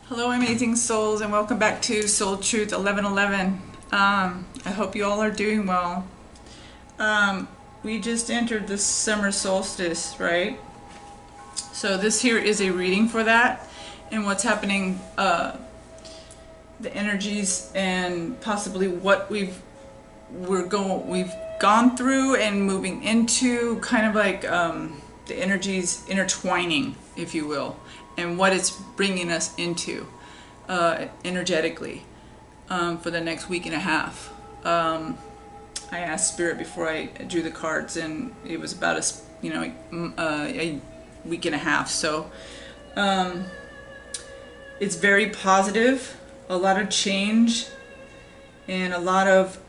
Hello amazing souls, and welcome back to Soul Truth 1111. I hope you all are doing well. We just entered the summer solstice, right? So this here is a reading for that and what's happening, the energies and possibly what we've gone through and moving into, kind of like the energies intertwining, if you will, and what it's bringing us into energetically for the next week and a half. I asked Spirit before I drew the cards, and it was about a week and a half. So it's very positive, a lot of change, and a lot of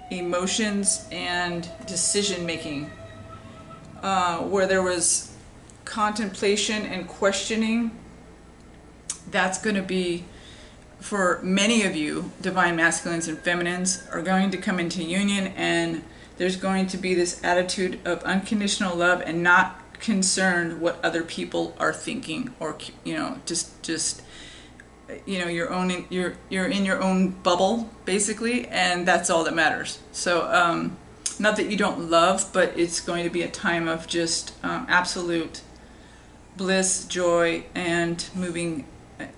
emotions and decision making, where there was contemplation and questioning. That's going to be, for many of you, divine masculines and feminines are going to come into union, and there's going to be this attitude of unconditional love and not concerned what other people are thinking, or just you're in your own bubble basically, and that's all that matters. So not that you don't love, but it's going to be a time of just absolute bliss, joy, and moving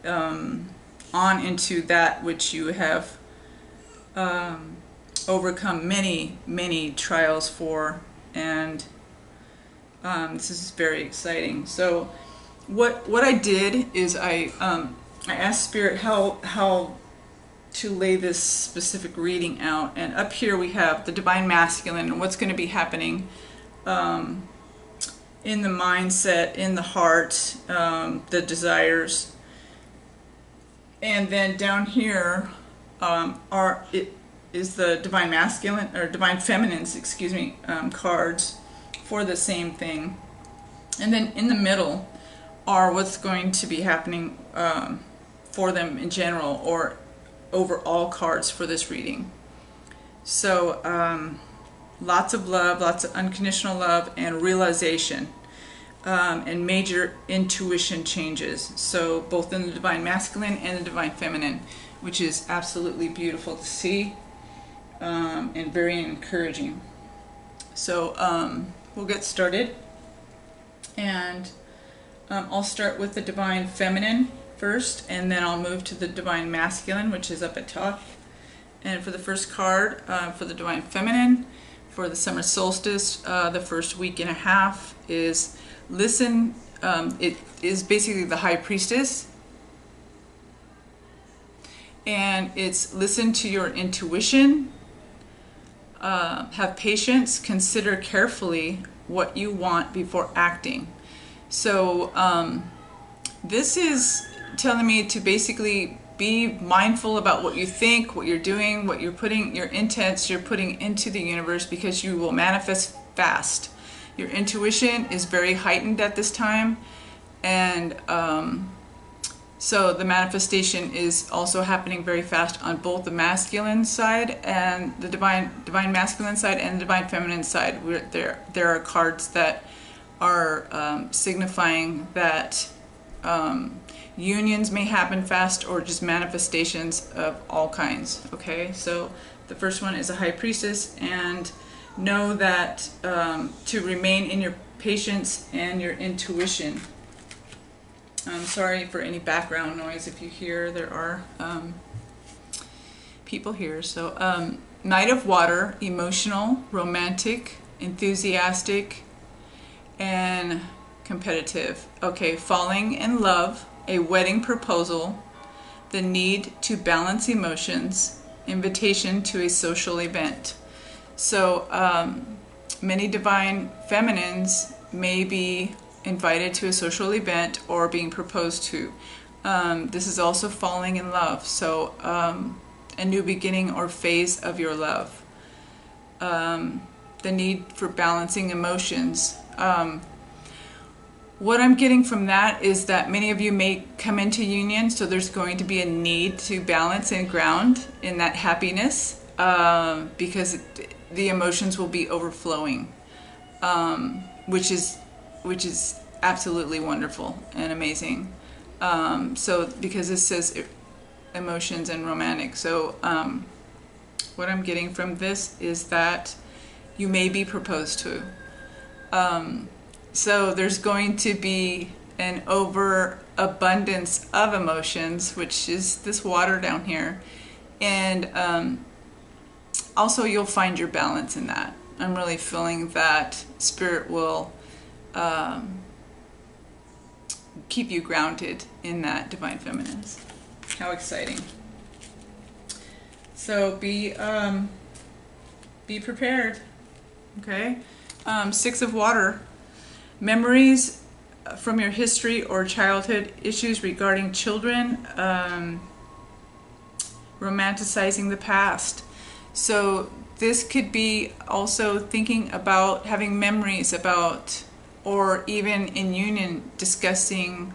on into that which you have overcome many trials for, and this is very exciting. So what I did is I asked Spirit how to lay this specific reading out, and up here we have the divine masculine and what's going to be happening in the mindset, in the heart, the desires. And then down here is the divine masculine, or divine feminines, excuse me, cards for the same thing. And then in the middle are what's going to be happening for them in general, or overall cards for this reading. So lots of love, lots of unconditional love and realization, and major intuition changes. So both in the divine masculine and the divine feminine, which is absolutely beautiful to see, and very encouraging. So we'll get started, and I'll start with the divine feminine first, and then I'll move to the divine masculine, which is up at top. And for the first card, for the divine feminine, for the summer solstice, the first week and a half is listen. It is basically the high priestess, and it's listen to your intuition, have patience, consider carefully what you want before acting. So this is telling me to basically be mindful about what you think, what you're doing, what you're putting, your intents you're putting into the universe, because you will manifest fast. Your intuition is very heightened at this time, and so the manifestation is also happening very fast on both the masculine side and the divine masculine side and the divine feminine side. There are cards that are signifying that unions may happen fast, or just manifestations of all kinds. Okay, so the first one is a high priestess, and know that to remain in your patience and your intuition. I'm sorry for any background noise if you hear. There are people here. So Knight of Water, emotional, romantic, enthusiastic, and competitive. Okay, falling in love, a wedding proposal, the need to balance emotions, invitation to a social event. So many divine feminines may be invited to a social event or being proposed to. This is also falling in love, so a new beginning or phase of your love. The need for balancing emotions. What I'm getting from that is that many of you may come into union, so there's going to be a need to balance and ground in that happiness, because the emotions will be overflowing, which is absolutely wonderful and amazing. So because it says emotions and romantic. So what I'm getting from this is that you may be proposed to. So there's going to be an overabundance of emotions, which is this water down here. And also you'll find your balance in that. I'm really feeling that Spirit will keep you grounded in that Divine Feminines. How exciting. So be prepared. Okay. 6 of water. Memories from your history or childhood, issues regarding children, romanticizing the past. So this could be also thinking about having memories about, or even in union discussing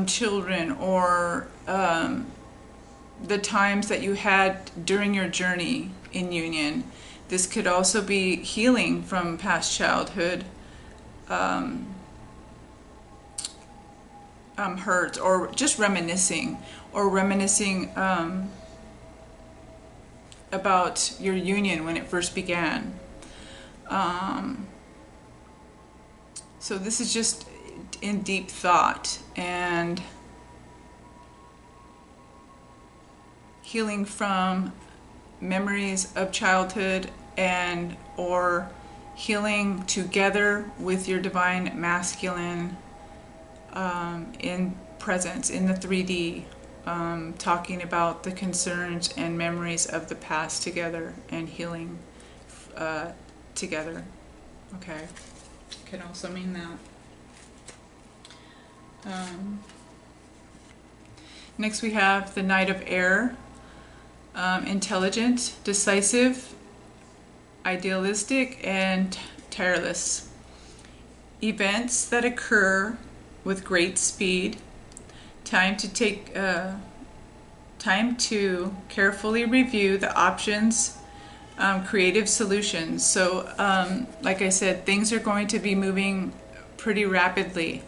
children, or the times that you had during your journey in union. This could also be healing from past childhood hurt, or just reminiscing about your union when it first began. So this is just in deep thought and healing from memories of childhood, and or healing together with your divine masculine in presence in the 3D, talking about the concerns and memories of the past together and healing together. Okay, can also mean that. Next we have the Knight of Air. Intelligent, decisive, idealistic, and tireless. Events that occur with great speed. Time to carefully review the options, creative solutions. So like I said, things are going to be moving pretty rapidly,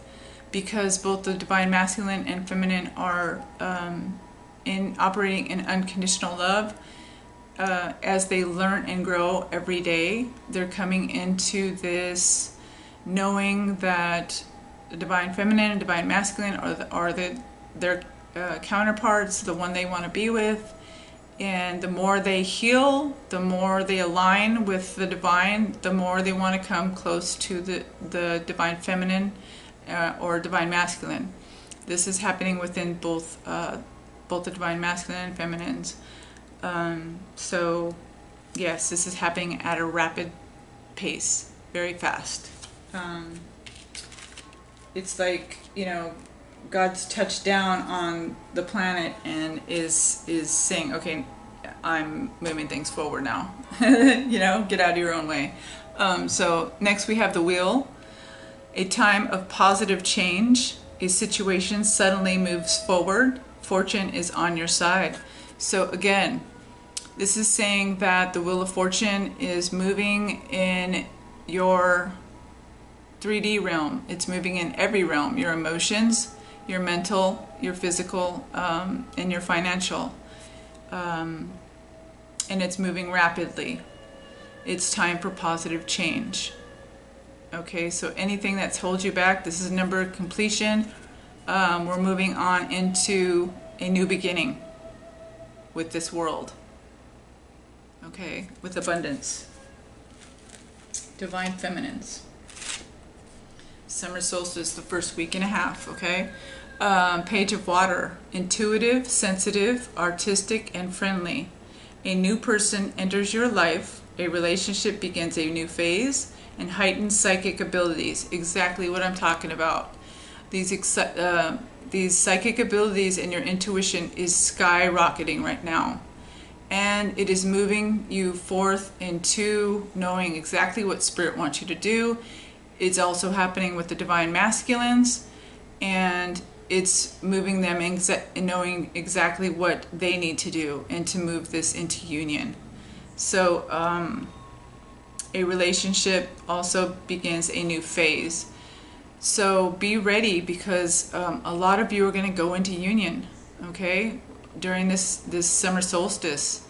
because both the divine masculine and feminine are operating in unconditional love. As they learn and grow every day, they're coming into this knowing that the divine feminine and divine masculine are their counterparts, the one they want to be with. And the more they heal, the more they align with the divine, the more they want to come close to the divine feminine or divine masculine. This is happening within both the divine masculine and feminines. So yes, this is happening at a rapid pace, very fast. It's like, God's touched down on the planet and is saying, okay, I'm moving things forward now. Get out of your own way. So next we have the Wheel. A time of positive change. A situation suddenly moves forward. Fortune is on your side. So again, this is saying that the Wheel of Fortune is moving in your 3D realm. It's moving in every realm. Your emotions, your mental, your physical, and your financial. And it's moving rapidly. It's time for positive change. Okay, so anything that's held you back, this is a number of completion. We're moving on into a new beginning with this world. Okay, with abundance. Divine Feminines. Summer solstice, the first week and a half, okay? Page of Water. Intuitive, sensitive, artistic, and friendly. A new person enters your life. A relationship begins a new phase. And heightened psychic abilities. Exactly what I'm talking about. These psychic abilities and your intuition is skyrocketing right now. And it is moving you forth into knowing exactly what Spirit wants you to do. It's also happening with the divine masculines, and it's moving them in knowing exactly what they need to do and to move this into union. So a relationship also begins a new phase. So be ready, because a lot of you are going to go into union, okay, during this summer solstice.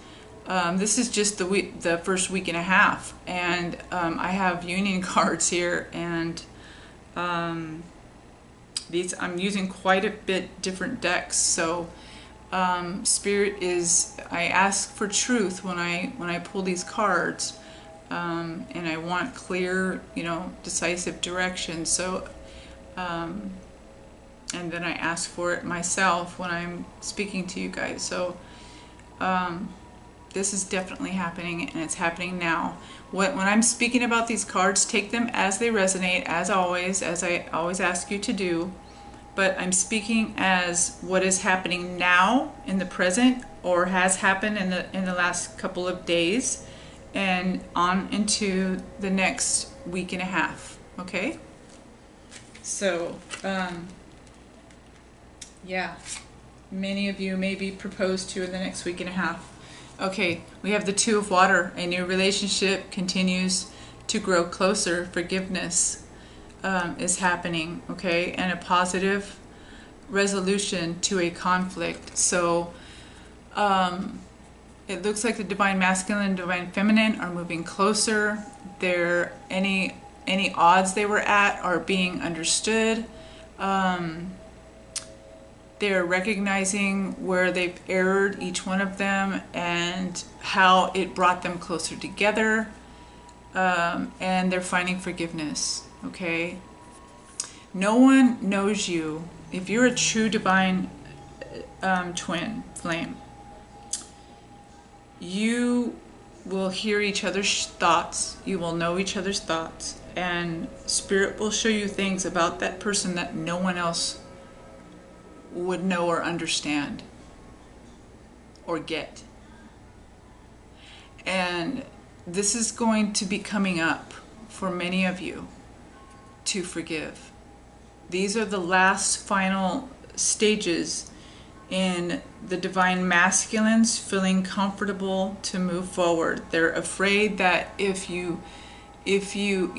This is just the first week and a half, and I have union cards here, and these I'm using quite a bit different decks. So Spirit is, I ask for truth when I pull these cards, and I want clear, decisive direction. So and then I ask for it myself when I'm speaking to you guys. So this is definitely happening, and it's happening now. When I'm speaking about these cards, take them as they resonate, as I always ask you to do. But I'm speaking as what is happening now in the present, or has happened in the last couple of days, and on into the next week and a half. Okay? So, yeah, many of you may be proposed to in the next week and a half. Okay, we have the Two of Water. A new relationship continues to grow closer. Forgiveness is happening, okay, and a positive resolution to a conflict. So it looks like the Divine Masculine and Divine Feminine are moving closer. Any odds they were at are being understood. They're recognizing where they've erred, each one of them, and how it brought them closer together. And they're finding forgiveness, okay? No one knows you. If you're a true divine twin flame, you will hear each other's thoughts. You will know each other's thoughts. And Spirit will show you things about that person that no one else would know or understand or get. And this is going to be coming up for many of you to forgive. These are the last final stages in the Divine Masculines feeling comfortable to move forward. They're afraid that if you knew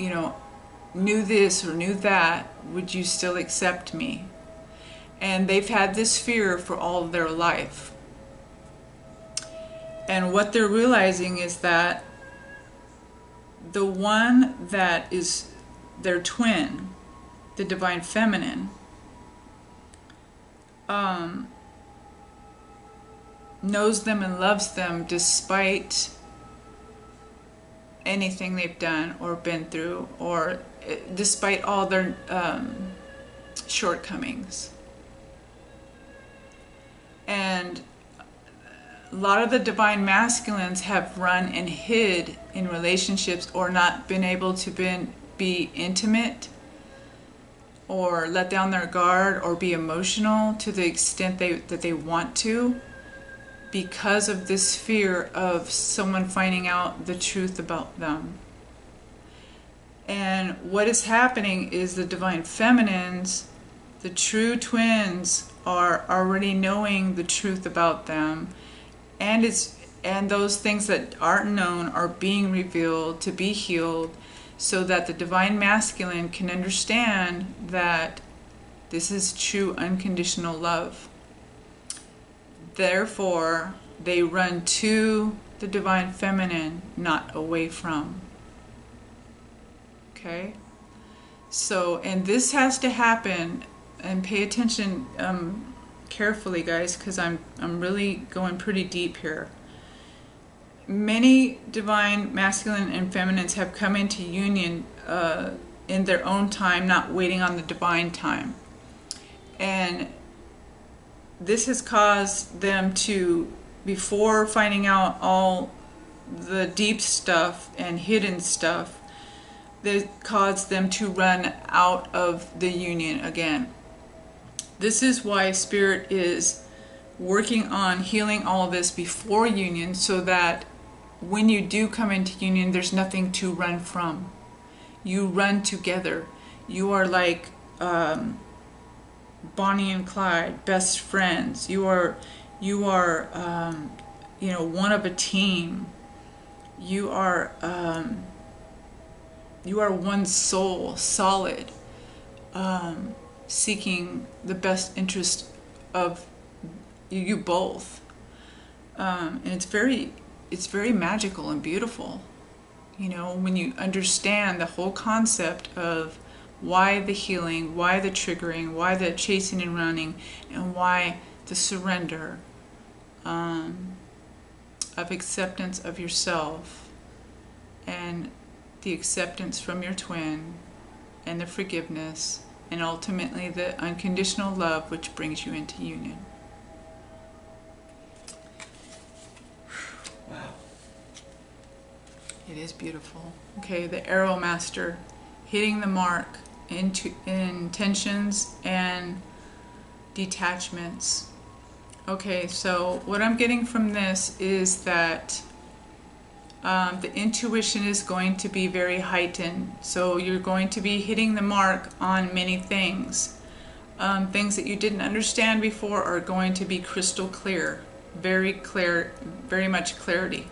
this or knew that, would you still accept me? And they've had this fear for all of their life. And what they're realizing is that the one that is their twin, the Divine Feminine, knows them and loves them despite anything they've done or been through, or despite all their shortcomings. And a lot of the Divine Masculines have run and hid in relationships, or not been able to be intimate, or let down their guard, or be emotional to the extent that they want to, because of this fear of someone finding out the truth about them. And what is happening is the Divine Feminines, the true twins, are already knowing the truth about them, and those things that aren't known are being revealed to be healed, so that the Divine Masculine can understand that this is true unconditional love. Therefore, they run to the Divine Feminine, not away from. Okay? So, and this has to happen, and pay attention carefully, guys, because I'm really going pretty deep here. Many Divine Masculine and Feminines have come into union in their own time, not waiting on the divine time. And this has caused them to, before finding out all the deep stuff and hidden stuff, that caused them to run out of the union again. This is why Spirit is working on healing all of this before union, so that when you do come into union, there's nothing to run from. You run together. You are like Bonnie and Clyde, best friends. You are one of a team. You are one soul, solid. seeking the best interest of you both. And it's very magical and beautiful, you know, when you understand the whole concept of why the healing, why the triggering, why the chasing and running, and why the surrender of acceptance of yourself, and the acceptance from your twin, and the forgiveness, and ultimately the unconditional love which brings you into union. Wow. It is beautiful. Okay, the Arrow Master, hitting the mark into intentions and detachments. Okay, so what I'm getting from this is that the intuition is going to be very heightened. So you're going to be hitting the mark on many things. Things that you didn't understand before are going to be crystal clear, very clear, very much clarity.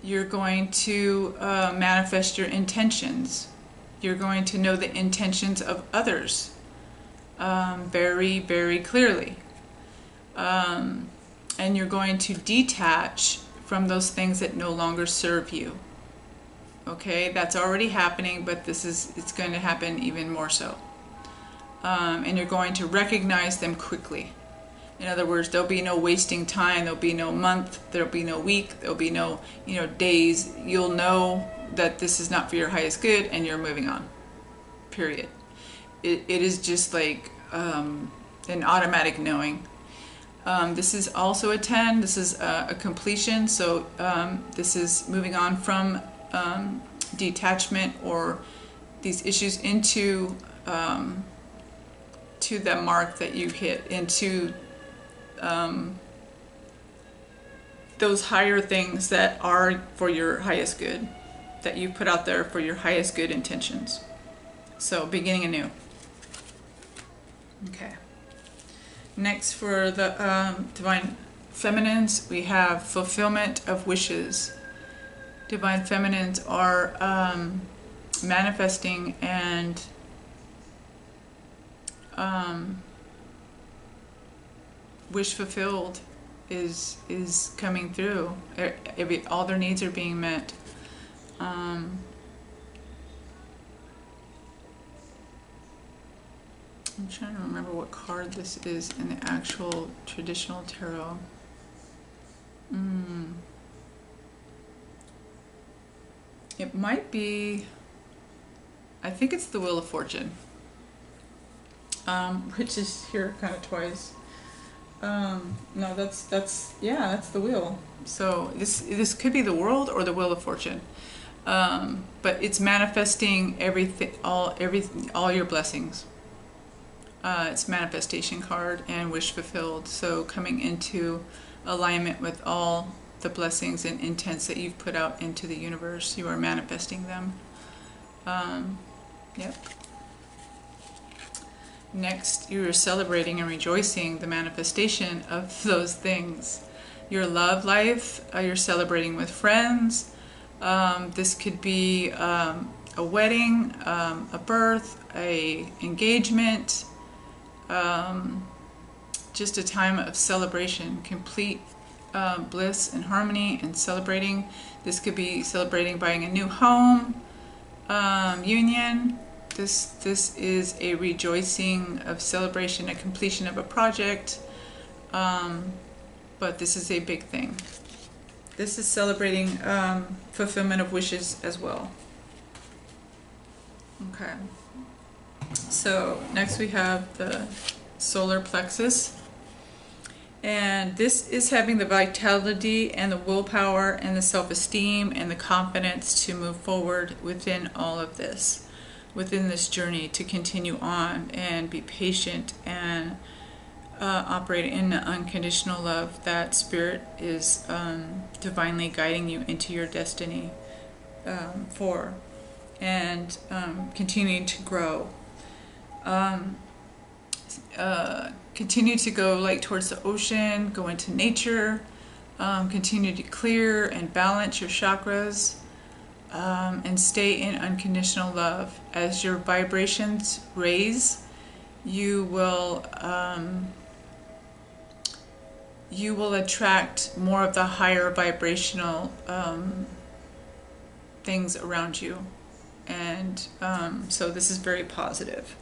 You're going to manifest your intentions. You're going to know the intentions of others very, very clearly. And you're going to detach from those things that no longer serve you. Okay, that's already happening, but it's going to happen even more so. And you're going to recognize them quickly. In other words, there'll be no wasting time, there'll be no month, there'll be no week, there'll be no, days. You'll know that this is not for your highest good, and you're moving on. Period. It is just like an automatic knowing. This is also a 10. This is a completion. So this is moving on from detachment or these issues into to the mark that you hit, into those higher things that are for your highest good, that you put out there for your highest good intentions. So beginning anew. Okay. Next, for the Divine Feminines, we have fulfillment of wishes. Divine Feminines are manifesting and wish fulfilled is coming through. All their needs are being met. I'm trying to remember what card this is in the actual traditional tarot. It might be, I think it's the Wheel of Fortune, which is here kind of twice. No, that's the wheel. So this could be the World or the Wheel of Fortune. But it's manifesting everything, all your blessings. It's manifestation card and wish fulfilled. So coming into alignment with all the blessings and intents that you've put out into the universe, you are manifesting them. Yep. Next, you are celebrating and rejoicing the manifestation of those things. Your love life, you're celebrating with friends. This could be a wedding, a birth, a engagement, just a time of celebration, complete bliss and harmony and celebrating. This could be celebrating buying a new home, union. This is a rejoicing of celebration, a completion of a project, but this is a big thing. This is celebrating fulfillment of wishes as well. Okay. So next we have the solar plexus. And this is having the vitality and the willpower and the self-esteem and the confidence to move forward within all of this, within this journey, to continue on and be patient and operate in the unconditional love that Spirit is divinely guiding you into your destiny for, and continuing to grow. Continue to go like towards the ocean, go into nature, continue to clear and balance your chakras, and stay in unconditional love. As your vibrations raise, you will attract more of the higher vibrational things around you. And so this is very positive.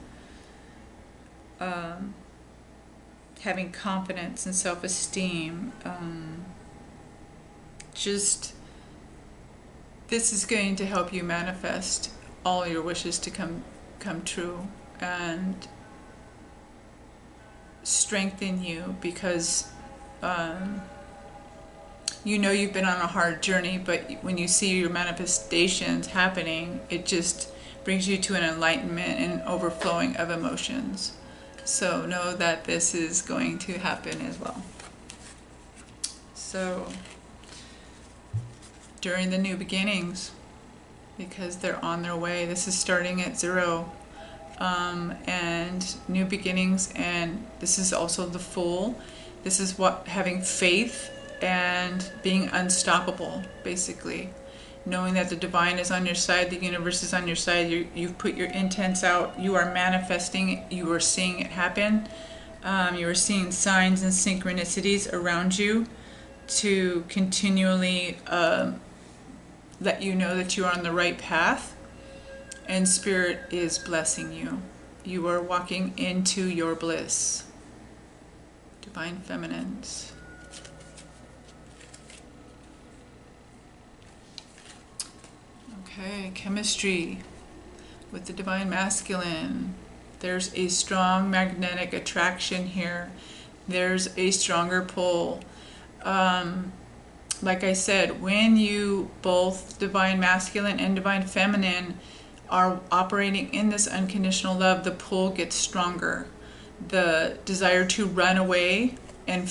Having confidence and self-esteem. Just, this is going to help you manifest all your wishes to come true, and strengthen you, because you know you've been on a hard journey, but when you see your manifestations happening, it just brings you to an enlightenment and overflowing of emotions. So know that this is going to happen as well. So during the new beginnings, because they're on their way, this is starting at 0, and new beginnings, and this is also the Fool. This is what having faith and being unstoppable, basically. Knowing that the divine is on your side, the universe is on your side, you've put your intents out, you are manifesting, you are seeing it happen, you are seeing signs and synchronicities around you to continually let you know that you are on the right path, and Spirit is blessing you. You are walking into your bliss. Divine Feminines. Okay, chemistry with the Divine Masculine. There's a strong magnetic attraction here. There's a stronger pull. Like I said, when you both Divine Masculine and Divine Feminine are operating in this unconditional love, the pull gets stronger. The desire to run away and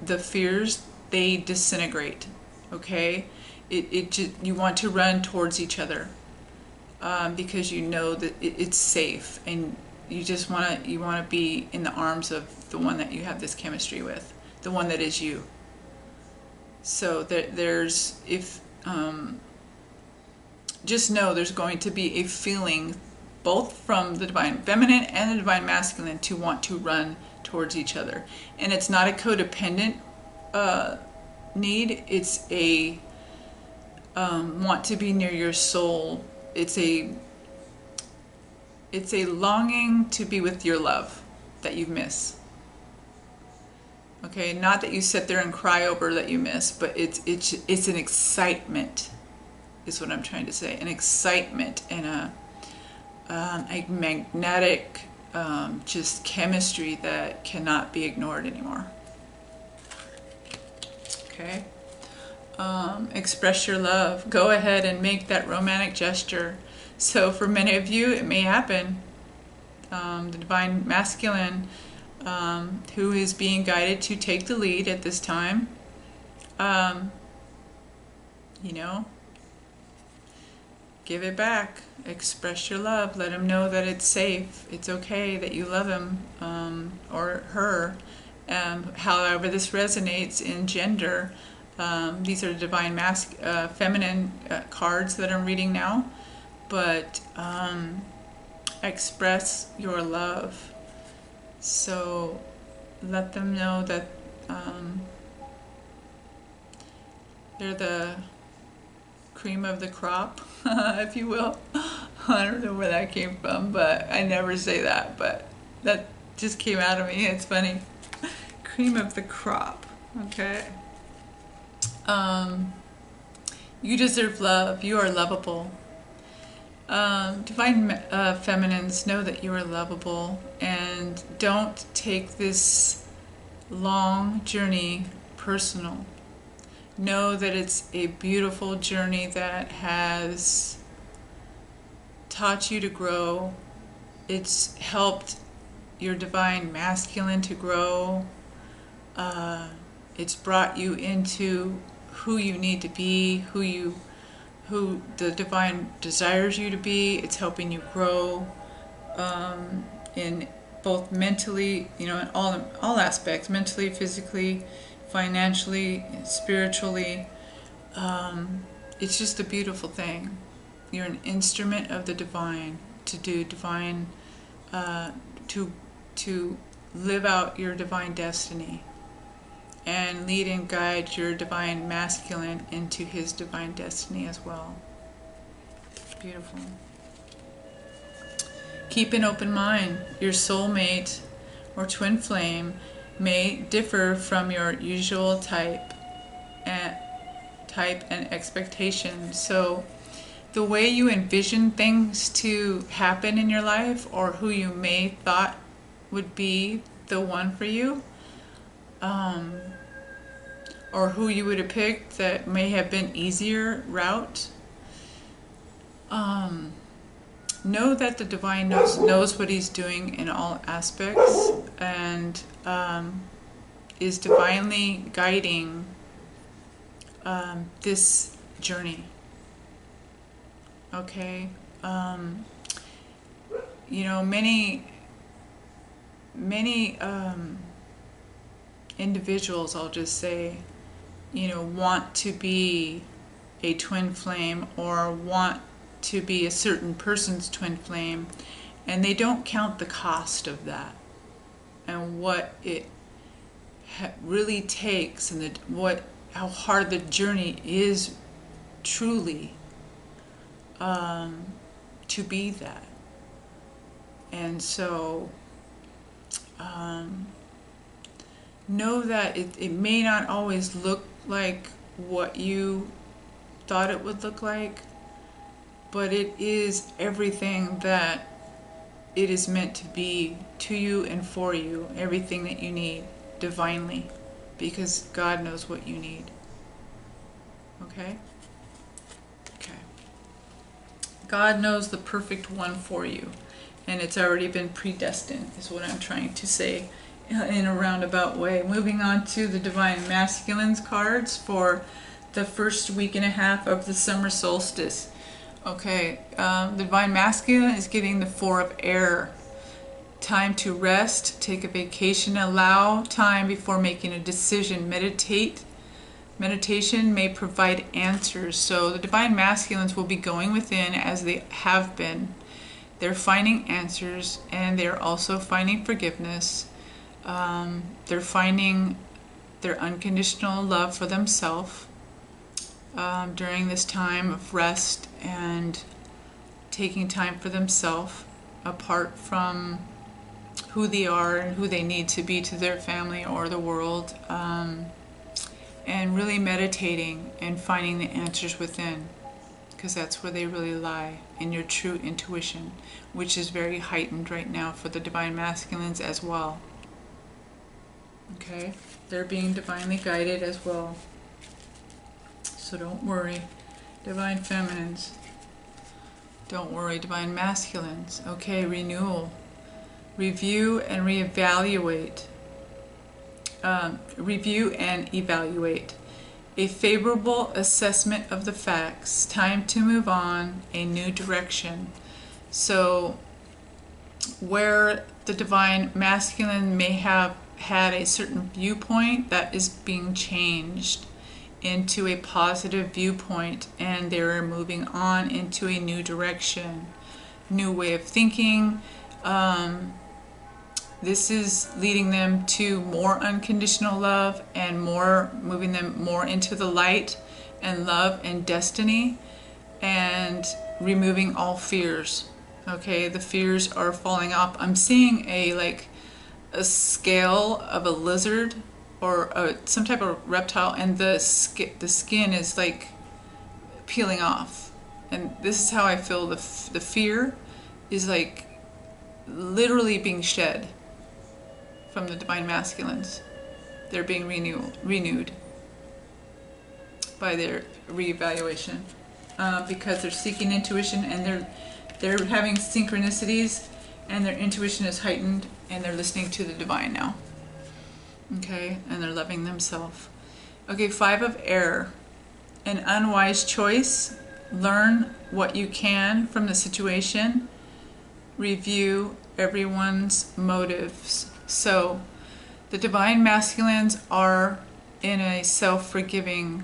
the fears, they disintegrate. Okay, it just, you want to run towards each other because you know that it's safe, and you just want to be in the arms of the one that you have this chemistry with, the one that is you. So there's just know there's going to be a feeling both from the Divine Feminine and the Divine Masculine to want to run towards each other. And it's not a codependent need, it's a want to be near your soul. It's a longing to be with your love that you miss. Okay, not that you sit there and cry over that you miss, but it's an excitement, is what I'm trying to say. An excitement and a magnetic just chemistry that cannot be ignored anymore. Okay. Express your love. Go ahead and make that romantic gesture. So for many of you, it may happen. The Divine Masculine, who is being guided to take the lead at this time, you know, give it back. Express your love. Let him know that it's safe. It's okay that you love him or her. However this resonates in gender. These are Divine Feminine cards that I'm reading now. But express your love. So let them know that they're the cream of the crop, if you will. I don't know where that came from, but I never say that, but that just came out of me. It's funny. Cream of the crop. Okay. You deserve love. You are lovable. Divine Feminines, know that you are lovable, and don't take this long journey personal. Know that it's a beautiful journey that has taught you to grow. It's helped your Divine Masculine to grow. It's brought you into who you need to be, who the Divine desires you to be. It's helping you grow in both mentally, you know, in all aspects, mentally, physically, financially, spiritually. It's just a beautiful thing. You're an instrument of the divine to do divine, to live out your divine destiny and lead and guide your divine masculine into his divine destiny as well. Beautiful. Keep an open mind. Your soulmate or twin flame may differ from your usual type and expectation. So the way you envision things to happen in your life, or who you may thought would be the one for you, or who you would have picked that may have been easier route, know that the divine knows what he's doing in all aspects, and is divinely guiding this journey. Okay, you know, many individuals, I'll just say, you know, want to be a twin flame or want to be a certain person's twin flame, and they don't count the cost of that and what it really takes, and how hard the journey is truly to be that. And so know that it may not always look like what you thought it would look like, but it is everything that it is meant to be to you and for you, everything that you need divinely, because God knows what you need. Okay? Okay. God knows the perfect one for you, and it's already been predestined, is what I'm trying to say in a roundabout way. Moving on to the Divine Masculines cards for the first week and a half of the summer solstice. Okay, the Divine Masculine is getting the Four of Air. Time to rest, take a vacation, allow time before making a decision. Meditation may provide answers. So the Divine Masculines will be going within as they have been. They're finding answers, and they're also finding forgiveness. They're finding their unconditional love for themselves during this time of rest and taking time for themselves apart from who they are and who they need to be to their family or the world, and really meditating and finding the answers within, because that's where they really lie, in your true intuition, which is very heightened right now for the Divine Masculines as well. Okay, they're being divinely guided as well, so don't worry. Divine Feminines, don't worry. Divine Masculines, okay, renewal. Review and reevaluate. Review and evaluate. A favorable assessment of the facts. Time to move on, a new direction. So where the Divine Masculine may have had a certain viewpoint, that is being changed into a positive viewpoint, and they're moving on into a new direction, new way of thinking. This is leading them to more unconditional love and moving them more into the light and love and destiny, and removing all fears. Okay, the fears are falling off. I'm seeing a scale of a lizard or some type of reptile, and the skin is like peeling off. And this is how I feel the fear is like literally being shed from the Divine Masculines. They're being renewed by their reevaluation, because they're seeking intuition, and they're having synchronicities, and their intuition is heightened, and they're listening to the divine now. Okay, and they're loving themselves. Okay, Five of Air. An unwise choice. Learn what you can from the situation. Review everyone's motives. So the Divine Masculines are in a self-forgiving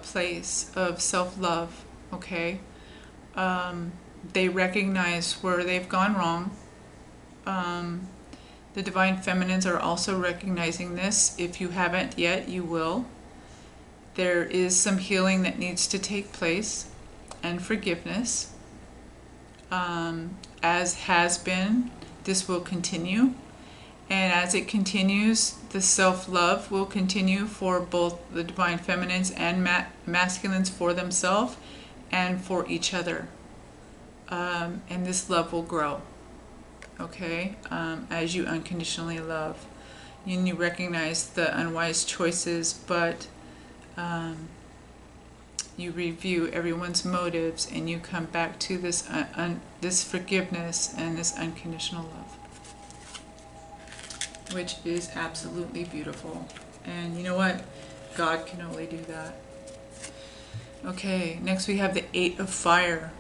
place of self-love, okay? They recognize where they've gone wrong. The divine feminines are also recognizing this. If you haven't yet, you will. There is some healing that needs to take place, and forgiveness. As has been, this will continue. And as it continues, the self-love will continue for both the divine feminines and masculines, for themselves and for each other. And this love will grow. Okay, as you unconditionally love, and you recognize the unwise choices, but you review everyone's motives, and you come back to this this forgiveness and this unconditional love, which is absolutely beautiful. And you know what? God can only do that. Okay, next we have the Eight of Fire.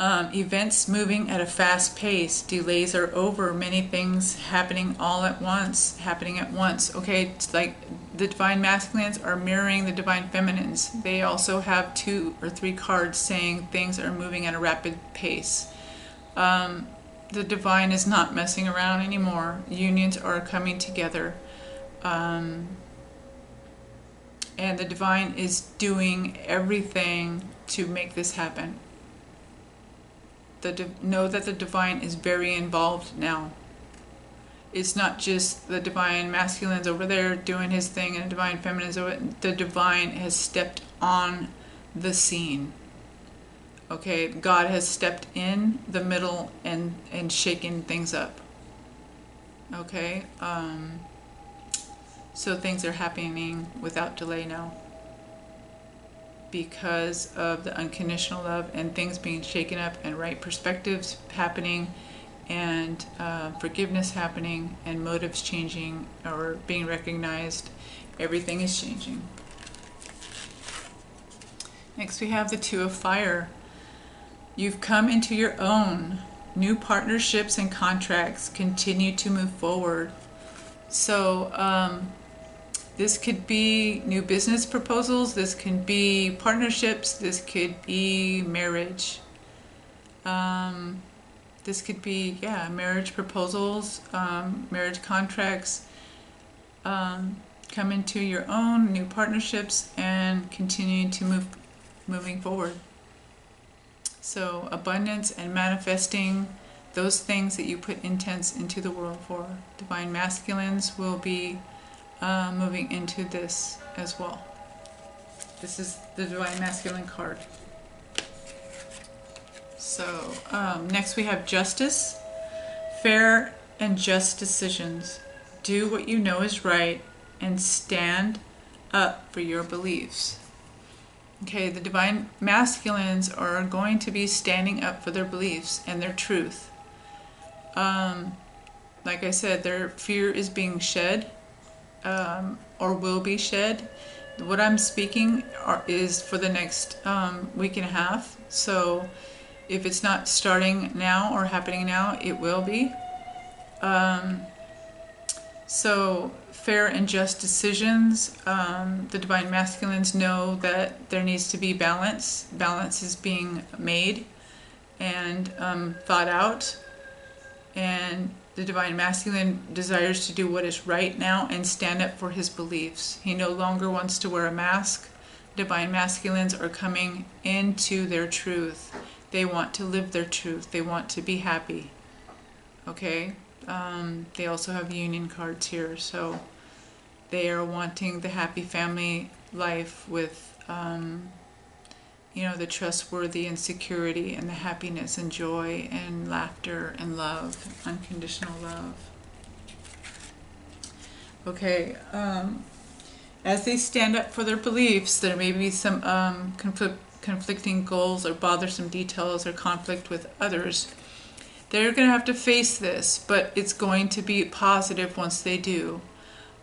Events moving at a fast pace. Delays are over. Many things happening at once. Okay, it's like the divine masculines are mirroring the divine feminines. They also have 2 or 3 cards saying things are moving at a rapid pace. The divine is not messing around anymore. Unions are coming together. And the divine is doing everything to make this happen. Know that the divine is very involved now. It's not just the divine masculine's over there doing his thing and the divine feminine's over. The divine has stepped on the scene. Okay, God has stepped in the middle and shaken things up. Okay, so things are happening without delay now, because of the unconditional love and things being shaken up, and right perspectives happening, and forgiveness happening, and motives changing or being recognized. Everything is changing. Next we have the Two of Fire. You've come into your own. New partnerships and contracts continue to move forward. So this could be new business proposals, this can be partnerships, this could be marriage. This could be, marriage proposals, marriage contracts. Come into your own, new partnerships, and continue to moving forward. So abundance and manifesting those things that you put intense into the world for. Divine masculines will be moving into this as well. This is the divine masculine card. So next we have justice. Fair and just decisions. Do what you know is right and stand up for your beliefs. Okay, the divine masculines are going to be standing up for their beliefs and their truth. Like I said, their fear is being shed, or will be shed. What I'm speaking is for the next week and a half. So if it's not starting now or happening now, it will be. So fair and just decisions. The divine masculines know that there needs to be balance. Balance is being made and thought out. And the divine masculine desires to do what is right now and stand up for his beliefs. He no longer wants to wear a mask. Divine masculines are coming into their truth. They want to live their truth. They want to be happy. Okay? They also have union cards here, so they are wanting the happy family life with the trustworthy and security and the happiness and joy and laughter and love, unconditional love. Okay, as they stand up for their beliefs, there may be some conflicting goals or bothersome details or conflict with others. They're going to have to face this, but it's going to be positive once they do.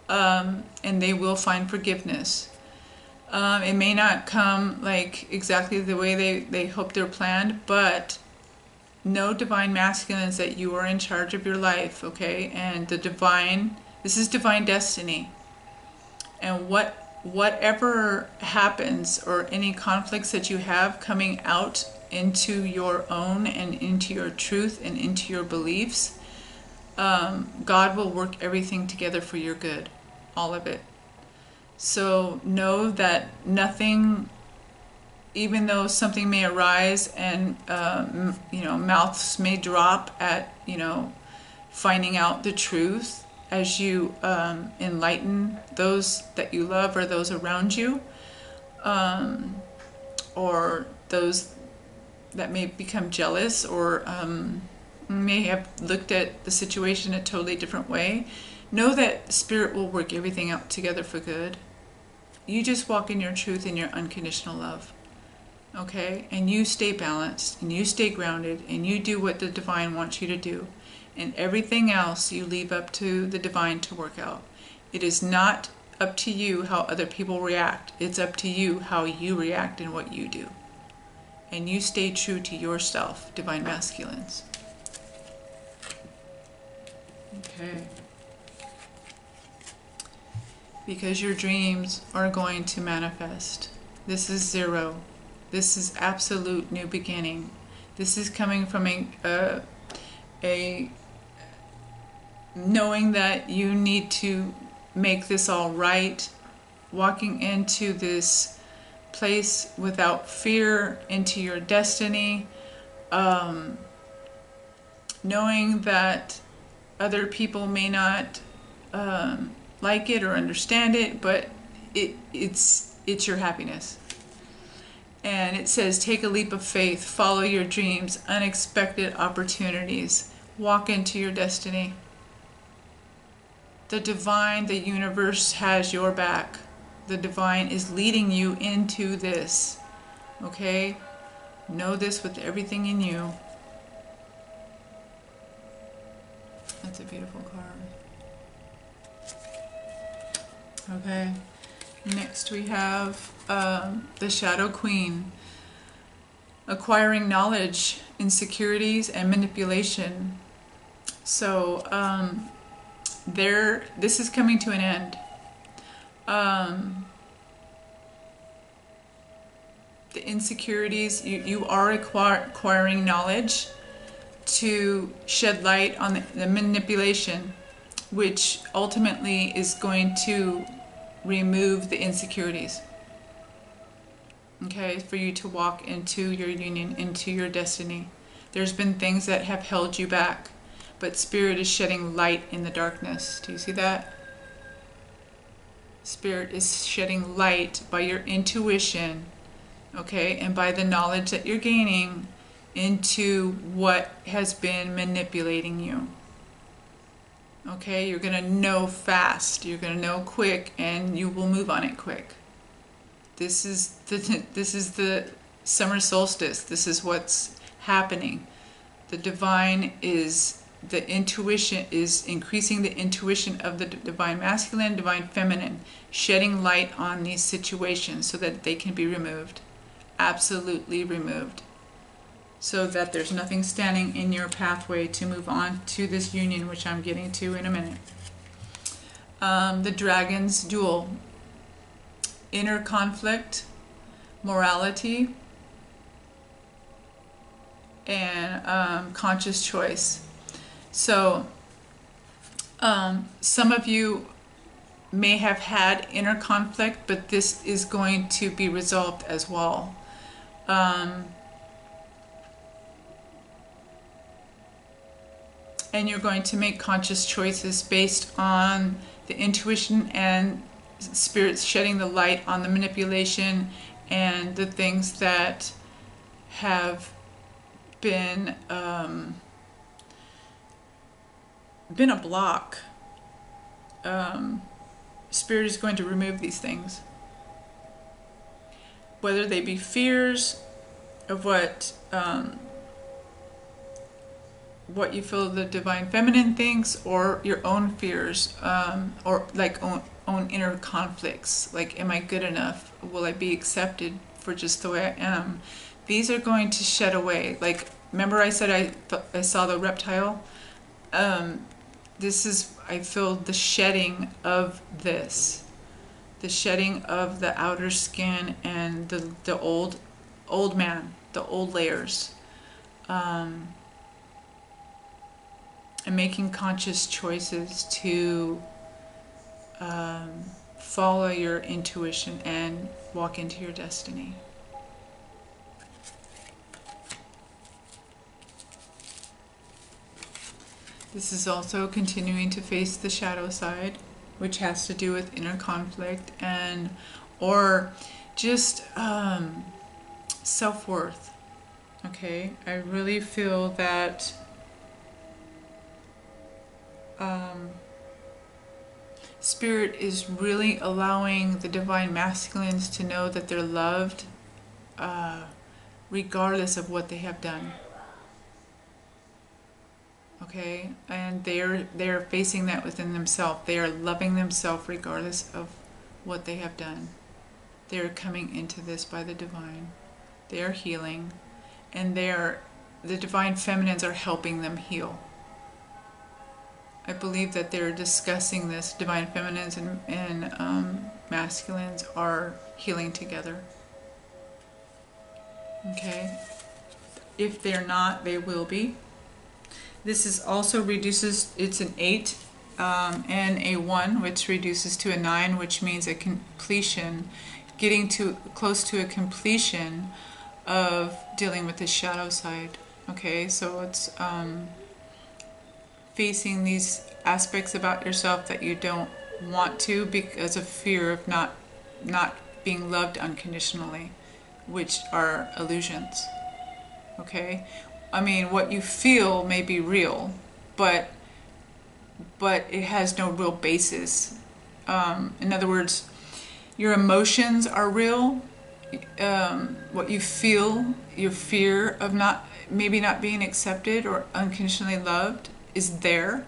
And they will find forgiveness. It may not come like exactly the way they hope they're planned, but know, divine masculines, that you are in charge of your life, okay? And this is divine destiny. And what whatever happens, or any conflicts that you have coming out into your own and into your truth and into your beliefs, God will work everything together for your good, all of it. So know that nothing, even though something may arise and mouths may drop at finding out the truth as you enlighten those that you love or those around you, or those that may become jealous or may have looked at the situation a totally different way. Know that Spirit will work everything out together for good. You just walk in your truth and your unconditional love. Okay? And you stay balanced, and you stay grounded, and you do what the divine wants you to do. And everything else you leave up to the divine to work out. It is not up to you how other people react. It's up to you how you react and what you do. And you stay true to yourself, divine masculines. Okay. Because your dreams are going to manifest. This is zero. This is absolute new beginning. This is coming from a knowing that you need to make this all right, walking into this place without fear, into your destiny, knowing that other people may not like it or understand it, but it's your happiness. And it says, take a leap of faith, follow your dreams, unexpected opportunities, walk into your destiny. The divine, the universe has your back. The divine is leading you into this. Okay? Know this with everything in you. That's a beautiful card. Okay. Next we have the Shadow Queen. Acquiring knowledge, insecurities, and manipulation. So, this is coming to an end. The insecurities, you are acquiring knowledge to shed light on the manipulation, which ultimately is going to remove the insecurities. Okay, for you to walk into your union, into your destiny. There's been things that have held you back, but Spirit is shedding light in the darkness. Do you see that? Spirit is shedding light by your intuition, okay, and by the knowledge that you're gaining into what has been manipulating you. Okay, you're going to know fast, you're going to know quick, and you will move on it quick. This is the summer solstice. This is what's happening. The divine is, the intuition is increasing the intuition of the divine masculine, divine feminine, shedding light on these situations so that they can be removed. Absolutely removed. So that there's nothing standing in your pathway to move on to this union, which I'm getting to in a minute. The Dragon's Duel. Inner conflict, morality, and conscious choice. So some of you may have had inner conflict, but this is going to be resolved as well. And you're going to make conscious choices based on the intuition and Spirit's shedding the light on the manipulation and the things that have been a block. Spirit is going to remove these things, whether they be fears of what you feel the divine feminine thinks, or your own fears, or like own inner conflicts, like, am I good enough? Will I be accepted for just the way I am? These are going to shed away. Like, remember I said I saw the reptile? This is, I feel the shedding of this. the shedding of the outer skin and the old man, the old layers, and making conscious choices to follow your intuition and walk into your destiny. This is also continuing to face the shadow side, which has to do with inner conflict and or just self-worth. Okay, I really feel that Spirit is really allowing the divine masculines to know that they're loved regardless of what they have done. Okay, and they're facing that within themselves. They are loving themselves regardless of what they have done. They are coming into this by the divine. They are healing, and the divine feminines are helping them heal. I believe that they're discussing this. Divine feminines and masculines are healing together. Okay, if they're not, they will be. This is also reduces, it's an 8 and a 1, which reduces to a 9, which means a completion, getting close to a completion of dealing with the shadow side. Okay, so it's facing these aspects about yourself that you don't want to because of fear of not being loved unconditionally, which are illusions. Okay, I mean, what you feel may be real, but it has no real basis. In other words, your emotions are real. What you feel, your fear of maybe not being accepted or unconditionally loved, is there,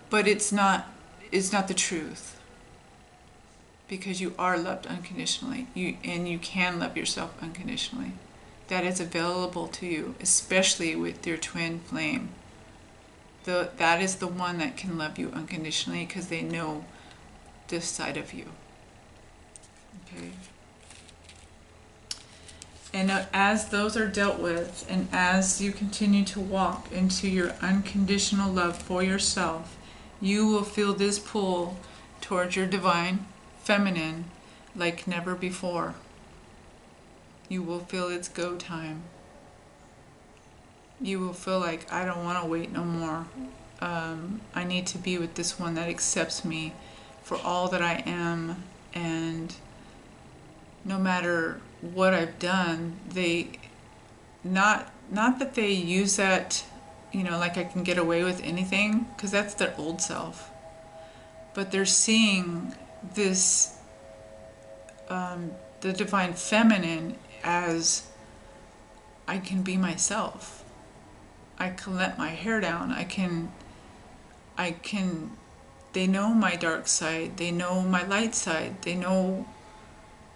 but it's not the truth, because you are loved unconditionally. You can love yourself unconditionally. That is available to you, especially with your twin flame. That is the one that can love you unconditionally because they know this side of you. Okay. And as those are dealt with, and as you continue to walk into your unconditional love for yourself, you will feel this pull towards your divine feminine like never before. You will feel it's go time. You will feel like, I don't want to wait no more. I need to be with this one that accepts me for all that I am, and no matter what I've done, they not that they use that, like I can get away with anything, because that's their old self, but they're seeing this the divine feminine as, I can be myself. I can let my hair down. I can, they know my dark side. They know my light side. They know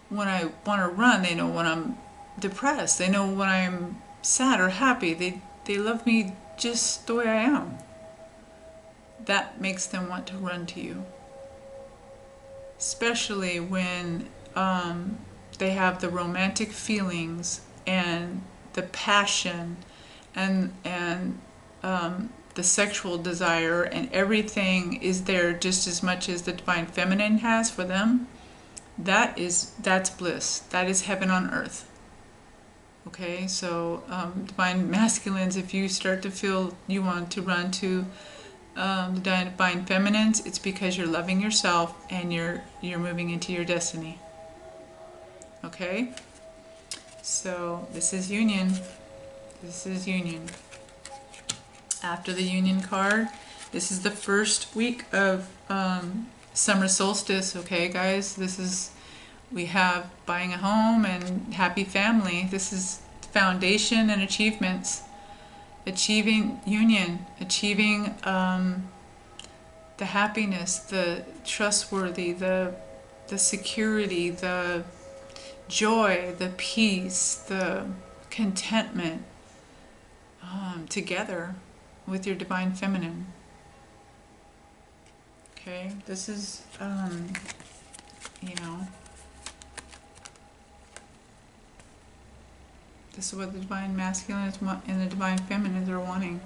when I want to run. They know when I'm depressed. They know when I'm sad or happy. They love me just the way I am. That makes them want to run to you. Especially when they have the romantic feelings and the passion and the sexual desire, and everything is there just as much as the divine feminine has for them. That's bliss. That is heaven on earth. Okay, so divine masculines, if you start to feel you want to run to the divine feminines, it's because you're loving yourself and you're moving into your destiny. Okay, so this is union. This is union. After the union card, this is the first week of summer solstice. Okay, guys, we have buying a home and happy family. This is foundation and achievements. Achieving union, achieving the happiness, the trustworthy, the security, the joy, the peace, the contentment together with your divine feminine. Okay, this is you know. This is what the divine masculine and the divine feminine are wanting.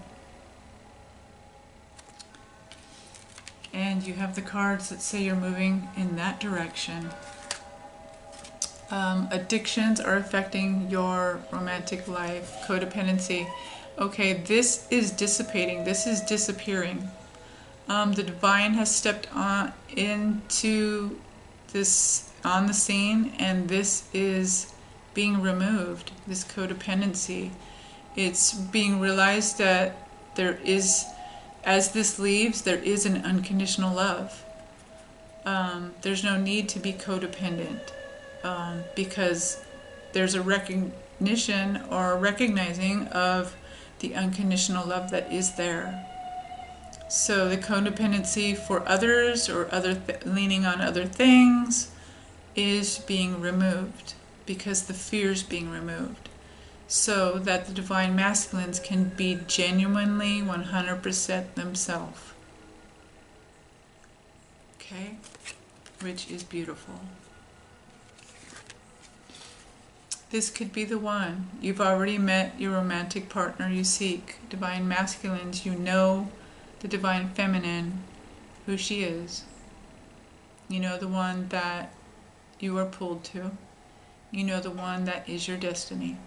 And you have the cards that say you're moving in that direction. Addictions are affecting your romantic life. Codependency. Okay, this is dissipating. This is disappearing. The divine has stepped on into this on the scene, and this is being removed. This codependency. It's being realized that there is, as this leaves, there is an unconditional love. There's no need to be codependent, because there's a recognition or recognizing of the unconditional love that is there. So the codependency for others or leaning on other things is being removed, because the fear is being removed, so that the divine masculines can be genuinely 100% themselves. Okay? Which is beautiful. This could be the one. You've already met your romantic partner you seek. Divine masculines, you know the divine feminine, who she is. You know the one that you are pulled to. You know the one that is your destiny.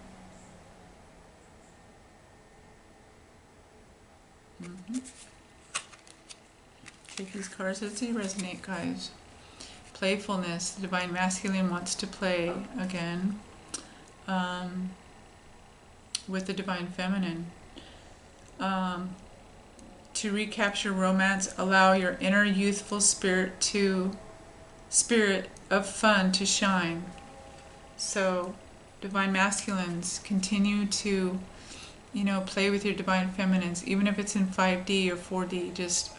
Take these cards as they resonate, guys. Playfulness. The divine masculine wants to play again with the divine feminine. To recapture romance, allow your inner youthful spirit of fun to shine. So, divine masculines, continue to, you know, play with your divine feminines, even if it's in 5D or 4D. Just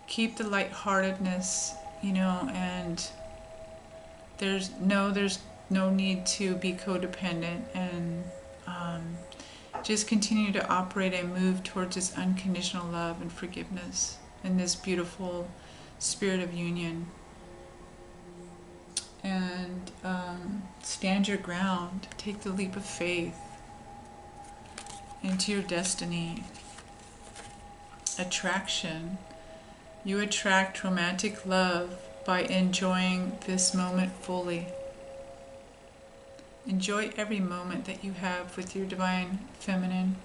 keep the lightheartedness, you know, and there's no need to be codependent, and just continue to operate and move towards this unconditional love and forgiveness and this beautiful spirit of union. And stand your ground. Take the leap of faith into your destiny. Attraction. You attract romantic love by enjoying this moment fully. Enjoy every moment that you have with your divine feminine,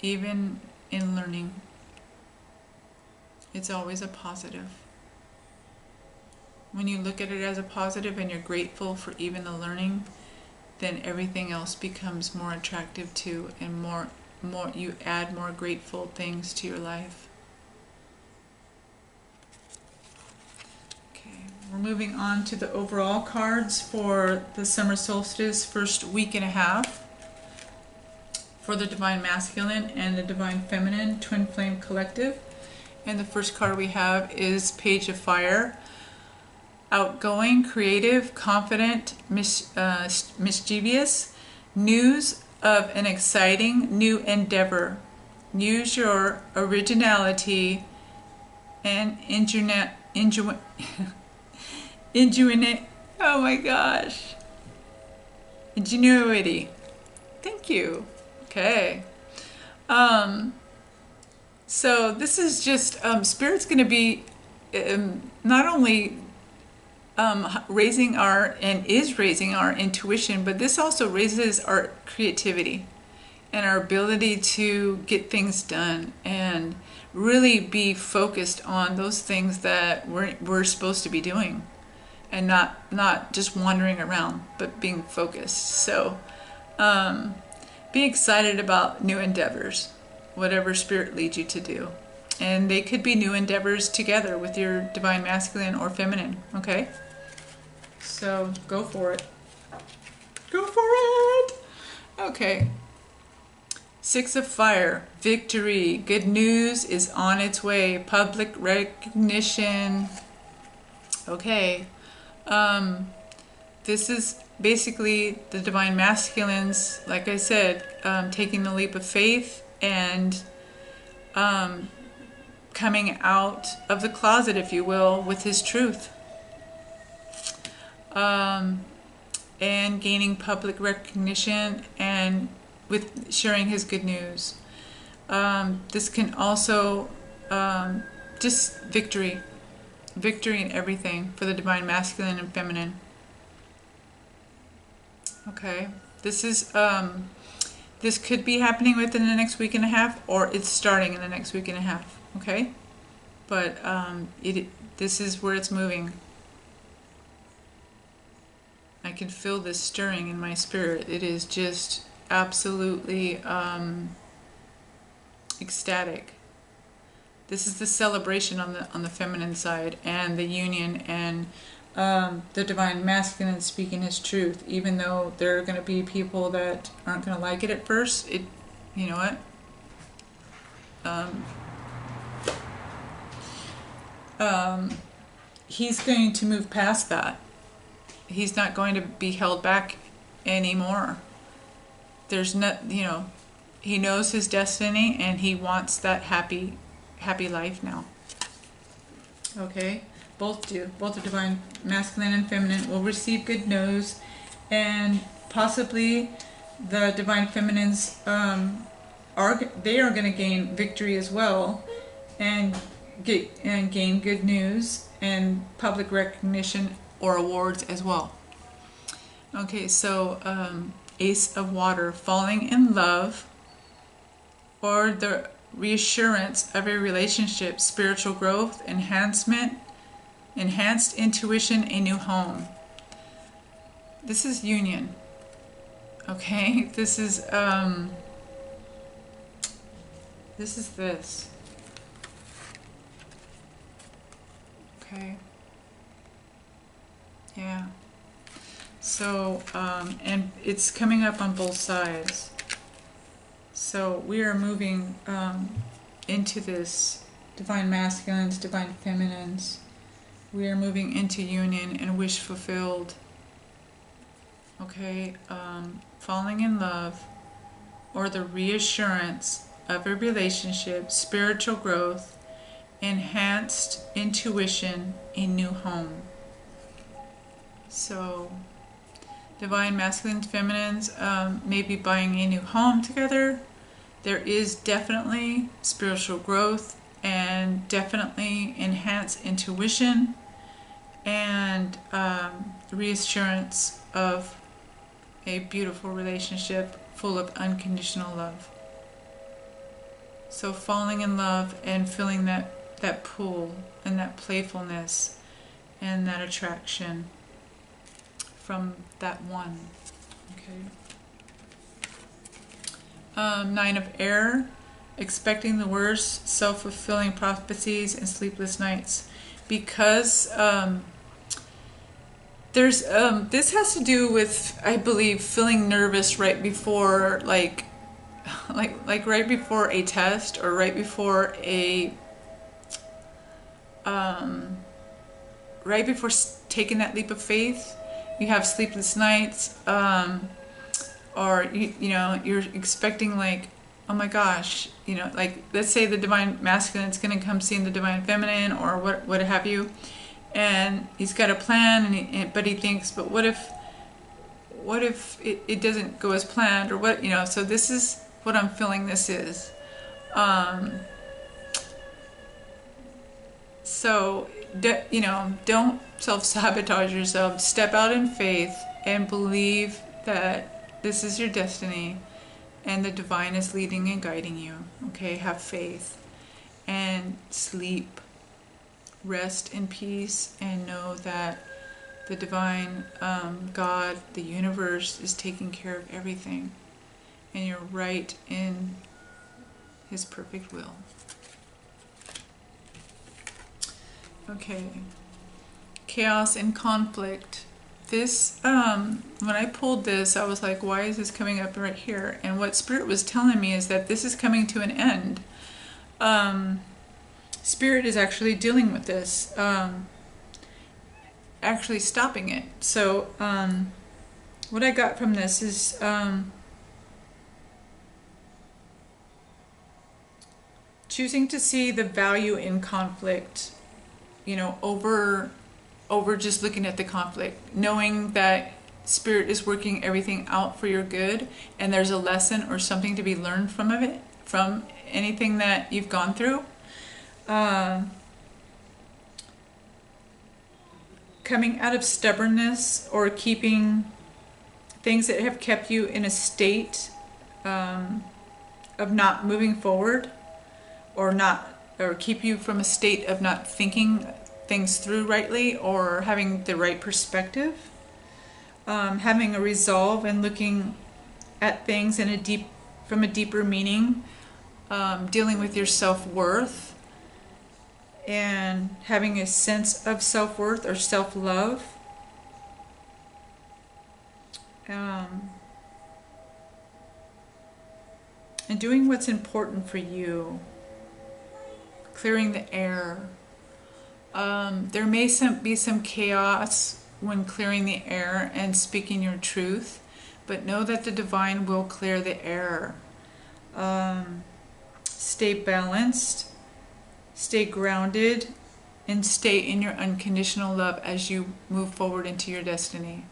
even in learning. It's always a positive. When you look at it as a positive and you're grateful for even the learning, then everything else becomes more attractive too, and more you add more grateful things to your life. Okay, we're moving on to the overall cards for the summer solstice first week and a half for the divine masculine and the divine feminine twin flame collective. And the first card we have is Page of Fire. Outgoing, creative, confident, mischievous, news of an exciting new endeavor. Use your originality and oh my gosh, ingenuity. Thank you. Okay. So this is just Spirit's going to be not only raising our intuition, but this also raises our creativity and our ability to get things done and really be focused on those things that we're supposed to be doing, and not just wandering around, but being focused. So be excited about new endeavors, whatever Spirit leads you to do. And they could be new endeavors together with your divine masculine or feminine, okay? So go for it. Go for it! Okay. Six of Fire, victory. Good news is on its way. Public recognition. Okay. This is basically the divine masculines, like I said, taking the leap of faith and coming out of the closet, if you will, with his truth. And gaining public recognition and with sharing his good news. This can also just victory in everything for the divine masculine and feminine. Okay, this is this could be happening within the next week and a half, or it's starting in the next week and a half. Okay, but this is where it's moving. I can feel this stirring in my spirit. It is just absolutely ecstatic. This is the celebration on the feminine side, and the union, and the divine masculine speaking his truth. Even though there are going to be people that aren't going to like it at first, you know what? He's going to move past that. He's not going to be held back anymore. There's no, he knows his destiny, and he wants that happy life now. Okay, both do. Both the divine masculine and feminine will receive good news, and possibly the divine feminines are going to gain victory as well, and gain good news and public recognition or awards as well. Okay, so Ace of Water, falling in love, or the reassurance of a relationship, spiritual growth, enhancement, enhanced intuition, a new home. This is union. Okay, this is this. Okay. Yeah. So, and it's coming up on both sides. So we are moving into this divine masculines, divine feminines. We are moving into union and wish fulfilled. Okay, falling in love, or the reassurance of a relationship, spiritual growth, enhanced intuition, a new home. So, divine masculine feminines may be buying a new home together. There is definitely spiritual growth, and definitely enhanced intuition, and reassurance of a beautiful relationship full of unconditional love. So falling in love and feeling that pull and that playfulness and that attraction from that one. Okay. 9 of Air, expecting the worst, self-fulfilling prophecies and sleepless nights. Because there's this has to do with, I believe, feeling nervous right before, like right before a test, or right before right before taking that leap of faith. You have sleepless nights, or you're expecting, like, oh my gosh, like, let's say the divine masculine is going to come seeing the divine feminine, or what have you, and he's got a plan, but he thinks, but what if it doesn't go as planned, or what, so this is what I'm feeling this is. So, don't self-sabotage yourself. Step out in faith and believe that this is your destiny, and the divine is leading and guiding you. Okay, have faith and sleep. Rest in peace, and know that the divine God, the universe, is taking care of everything, and you're right in his perfect will. Okay. Chaos and conflict. This, when I pulled this, I was like, why is this coming up right here? And what Spirit was telling me is that this is coming to an end. Spirit is actually dealing with this, actually stopping it. So, what I got from this is, choosing to see the value in conflict, you know, over just looking at the conflict, knowing that Spirit is working everything out for your good, and there's a lesson or something to be learned from it, from anything that you've gone through. Coming out of stubbornness or keeping things that have kept you in a state of not moving forward, or keep you from a state of not thinking things through rightly or having the right perspective. Having a resolve and looking at things from a deeper meaning, dealing with your self-worth, and having a sense of self-worth or self-love. And doing what's important for you. Clearing the air. There may be some chaos when clearing the air and speaking your truth, but know that the divine will clear the air. Stay balanced, stay grounded, and stay in your unconditional love as you move forward into your destiny.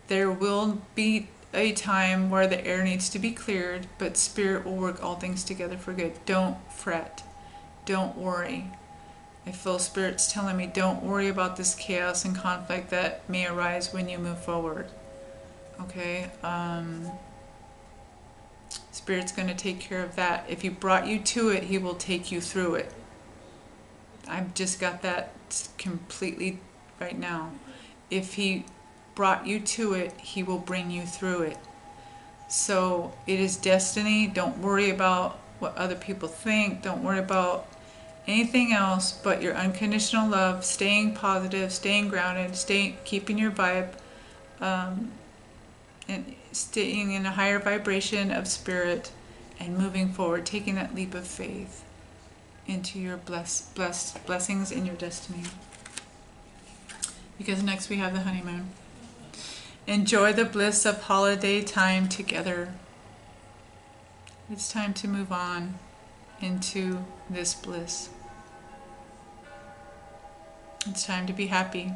There will be a time where the air needs to be cleared, but Spirit will work all things together for good. Don't fret. Don't worry. I feel Spirit's telling me don't worry about this chaos and conflict that may arise when you move forward. Okay? Spirit's going to take care of that. If He brought you to it, He will take you through it. I've just got that completely right now. If He brought you to it, He will bring you through it. So it is destiny. Don't worry about what other people think. Don't worry about anything else but your unconditional love, staying positive, staying grounded, keeping your vibe, and staying in a higher vibration of Spirit and moving forward, taking that leap of faith into your blessings in your destiny. Because next we have the honeymoon. Enjoy the bliss of holiday time together. It's time to move on into this bliss. It's time to be happy.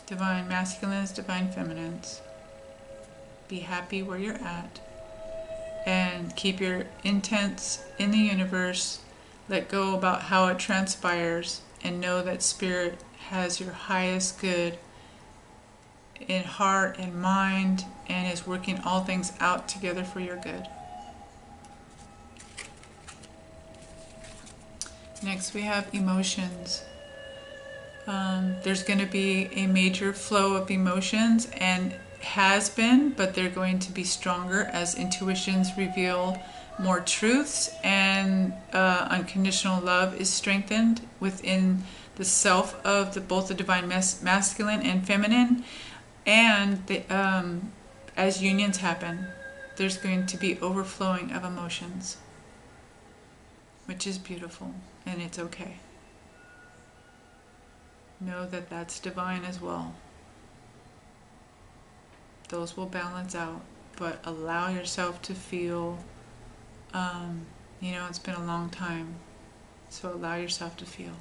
Divine masculines, divine feminines. Be happy where you're at. And keep your intents in the universe. Let go about how it transpires. And know that Spirit has your highest good in heart and mind, and is working all things out together for your good. Next we have emotions. There's going to be a major flow of emotions, and has been, but they're going to be stronger as intuitions reveal more truths, and unconditional love is strengthened within the self of both the divine masculine and feminine. And as unions happen, there's going to be overflowing of emotions, which is beautiful, and it's okay. Know that that's divine as well. Those will balance out, but allow yourself to feel, it's been a long time, so allow yourself to feel.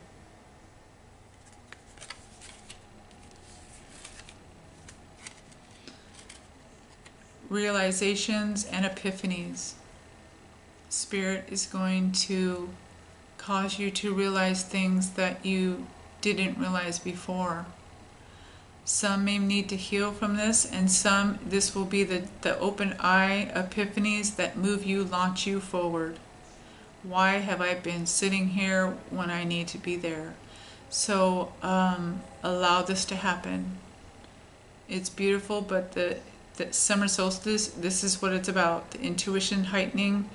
Realizations and epiphanies. Spirit is going to cause you to realize things that you didn't realize before. Some may need to heal from this, and this will be the open eye epiphanies that move you, launch you forward. Why have I been sitting here when I need to be there? So allow this to happen. It's beautiful, but the summer solstice, this is what it's about. The intuition heightening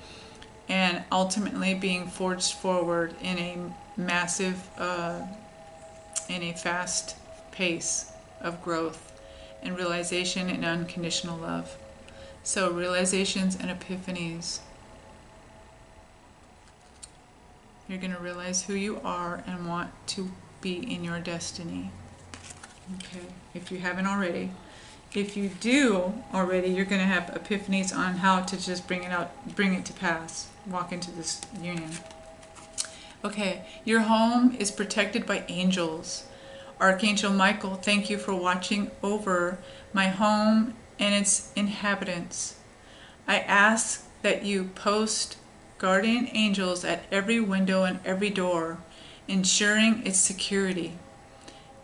and ultimately being forged forward in a massive, in a fast pace of growth and realization and unconditional love. So realizations and epiphanies. You're going to realize who you are and want to be in your destiny. Okay, if you haven't already. If you do already, you're going to have epiphanies on how to just bring it to pass, walk into this union. Okay, your home is protected by angels. Archangel Michael, thank you for watching over my home and its inhabitants. I ask that you post guardian angels at every window and every door, ensuring its security.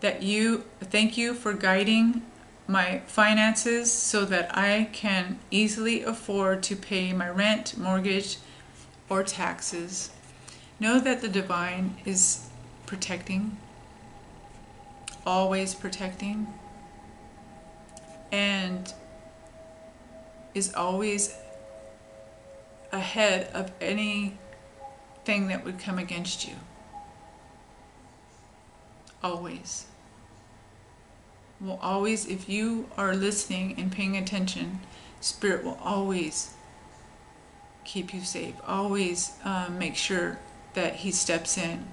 Thank you for guiding my finances so that I can easily afford to pay my rent, mortgage, or taxes. Know that the divine is protecting, always protecting, and is always ahead of anything that would come against you. Always. Will always, if you are listening and paying attention, Spirit will always keep you safe. Always make sure that He steps in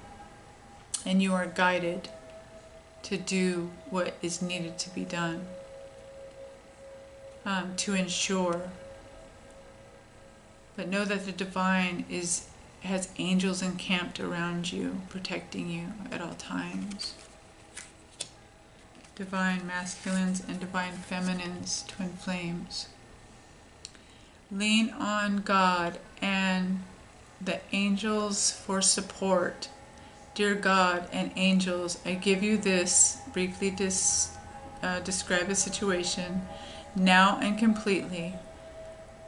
and you are guided to do what is needed to be done to ensure. But know that the divine has angels encamped around you, protecting you at all times. Divine masculines and divine feminines, twin flames. Lean on God and the angels for support. Dear God and angels, I give you this, briefly describe the situation, now and completely.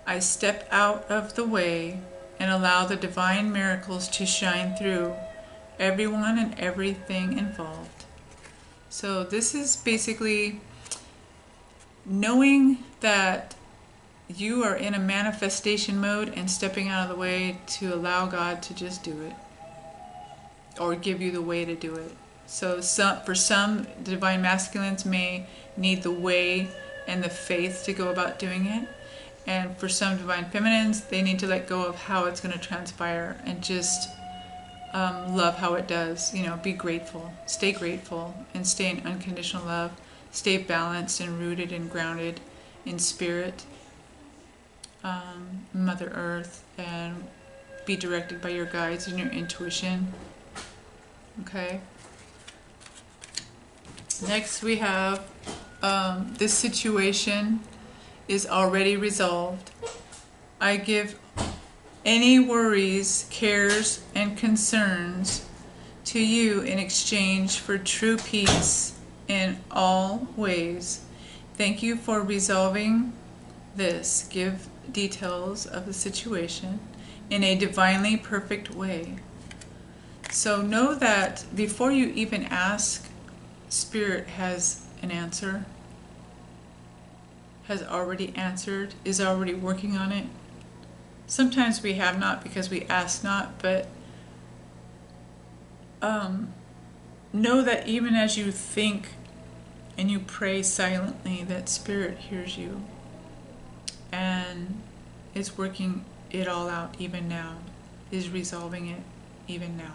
I step out of the way and allow the divine miracles to shine through everyone and everything involved. So this is basically knowing that you are in a manifestation mode and stepping out of the way to allow God to just do it, or give you the way to do it. So for some, the divine masculines may need the way and the faith to go about doing it. And for some divine feminines, they need to let go of how it's going to transpire and just love how it does. Be grateful. Stay grateful and stay in unconditional love. Stay balanced and rooted and grounded in spirit, Mother Earth, and be directed by your guides and your intuition. Okay. Next we have this situation is already resolved. I give any worries, cares, and concerns to you in exchange for true peace in all ways. Thank you for resolving this. Give details of the situation in a divinely perfect way. So know that before you even ask, Spirit has an answer, has already answered, is already working on it. Sometimes we have not because we ask not, but know that even as you think and you pray silently, that Spirit hears you and is working it all out even now, is resolving it even now.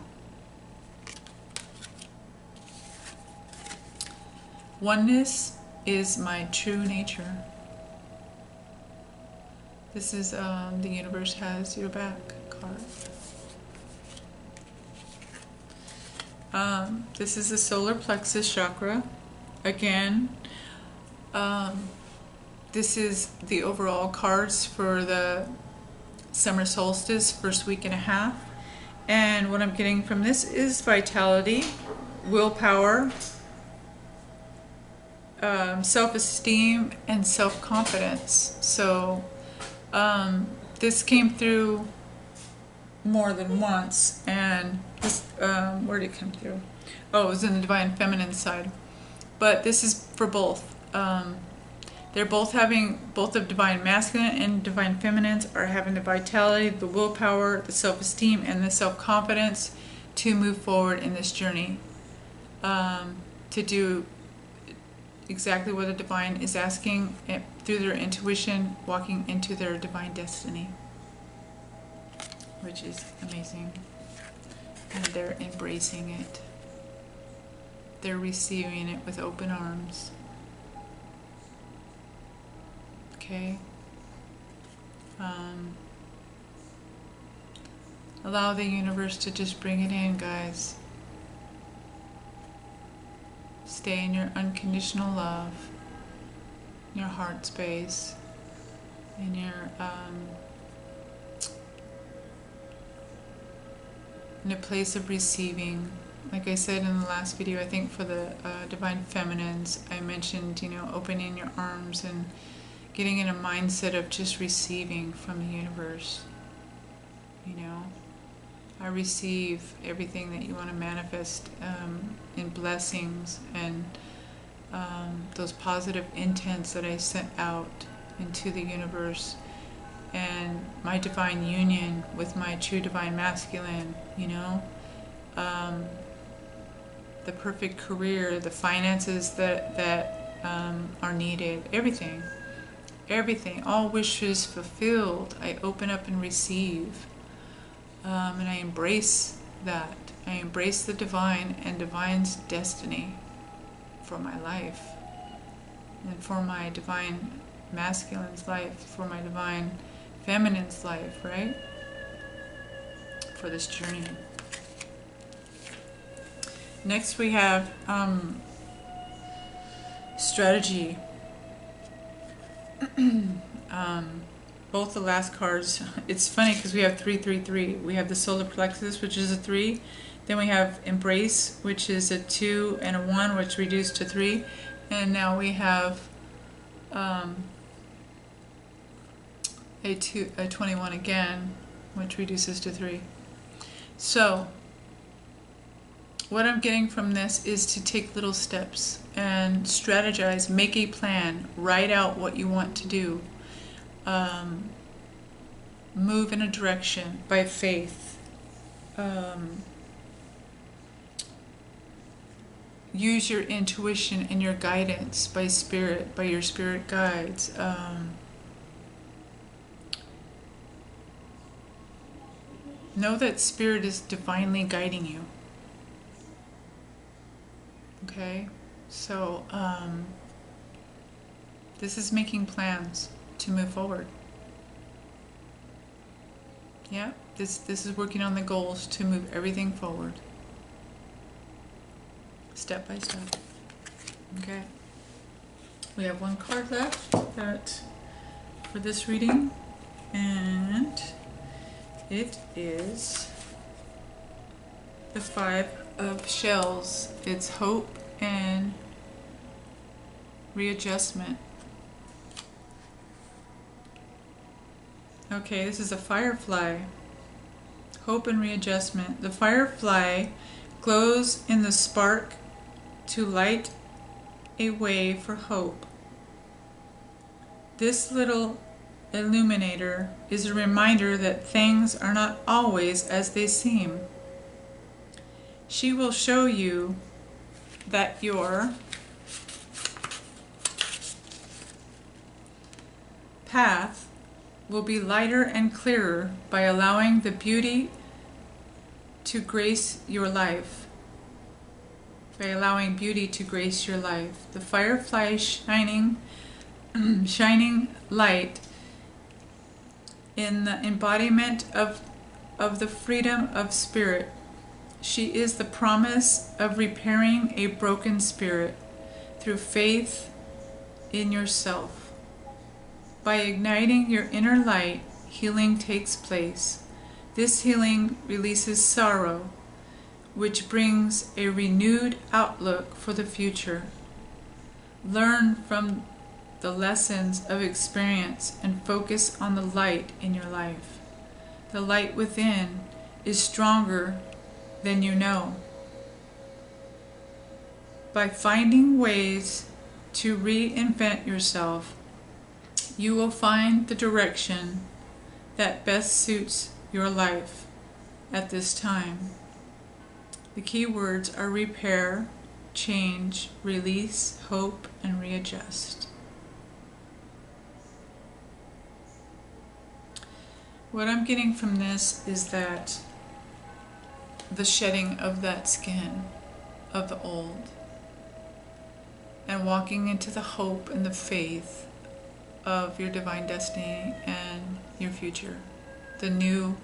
Oneness is my true nature. This is the universe has your back card. This is the solar plexus chakra. Again, this is the overall cards for the summer solstice, first week and a half. And what I'm getting from this is vitality, willpower, self-esteem, and self-confidence. So this came through more than once, and this, where did it come through? Oh, it was in the divine feminine side. But this is for both. They're both having, both the divine masculine and divine feminines are having the vitality, the willpower, the self-esteem, and the self-confidence to move forward in this journey, to do exactly what the divine is asking through their intuition, walking into their divine destiny, which is amazing. And they're embracing it. They're receiving it with open arms. Okay. Allow the universe to just bring it in, guys. Stay in your unconditional love, in your heart space, in your in a place of receiving. Like I said in the last video, I think for the Divine Feminines, I mentioned, you know, opening your arms and getting in a mindset of just receiving from the universe. You know, I receive everything that you want to manifest in blessings and those positive intents that I sent out into the universe, and my divine union with my true divine masculine, you know, the perfect career, the finances that are needed, everything, all wishes fulfilled. I open up and receive, and I embrace that. I embrace the divine and divine's destiny for my life, and for my divine masculine's life, for my divine feminine's life, right? For this journey. Next we have strategy. Both the last cards, it's funny because we have 3, 3, 3. We have the solar plexus, which is a 3. Then we have embrace, which is a 2 and a 1, which reduced to 3. And now we have a 21 again, which reduces to 3. So what I'm getting from this is to take little steps and strategize, make a plan, write out what you want to do, move in a direction by faith, use your intuition and your guidance by spirit, by your spirit guides. Know that spirit is divinely guiding you. Okay, so this is making plans to move forward. Yeah, this is working on the goals to move everything forward, step by step. Okay, we have one card left that for this reading, and it is the 5 of Shells. It's hope and readjustment. Okay, this is a firefly. Hope and readjustment. The firefly glows in the spark to light a way for hope. This little illuminator is a reminder that things are not always as they seem. She will show you that your path will be lighter and clearer by allowing the beauty to grace your life. By allowing beauty to grace your life. The firefly shining light in the embodiment of the freedom of spirit. She is the promise of repairing a broken spirit through faith in yourself. By igniting your inner light, healing takes place. This healing releases sorrow, which brings a renewed outlook for the future. Learn from the lessons of experience and focus on the light in your life. The light within is stronger than you know. By finding ways to reinvent yourself, you will find the direction that best suits your life at this time. The key words are repair, change, release, hope, and readjust. What I'm getting from this is that the shedding of that skin of the old and walking into the hope and the faith of your divine destiny and your future, the new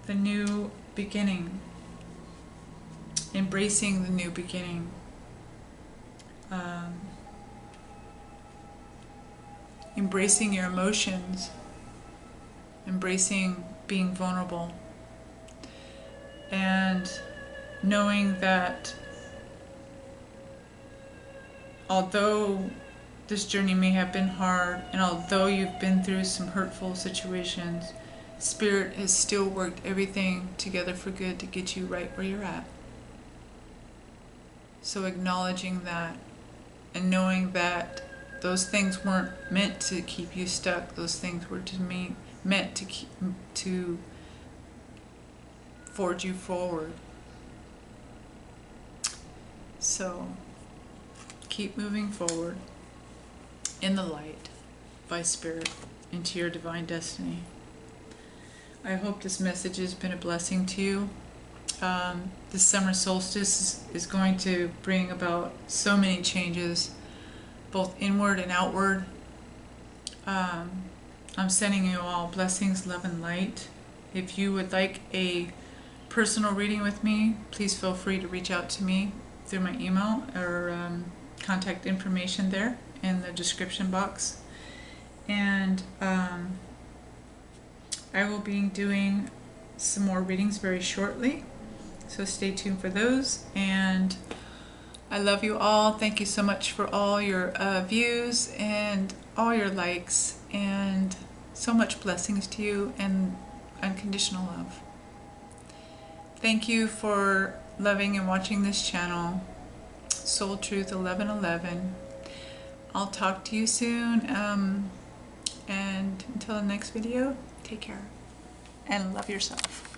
the new beginning, embracing the new beginning, embracing your emotions, embracing being vulnerable, and knowing that although this journey may have been hard, and although you've been through some hurtful situations, Spirit has still worked everything together for good to get you right where you're at. So acknowledging that and knowing that those things weren't meant to keep you stuck. Those things were meant to forge you forward. So keep moving forward in the light by Spirit into your divine destiny. I hope this message has been a blessing to you. This summer solstice is going to bring about so many changes, both inward and outward. I'm sending you all blessings, love, and light. If you would like a personal reading with me, please feel free to reach out to me through my email or contact information there in the description box. And I will be doing some more readings very shortly, so stay tuned for those. And I love you all. Thank you so much for all your views and all your likes, and so much blessings to you and unconditional love. Thank you for loving and watching this channel, Soul Truth 1111. I'll talk to you soon, and until the next video, take care and love yourself.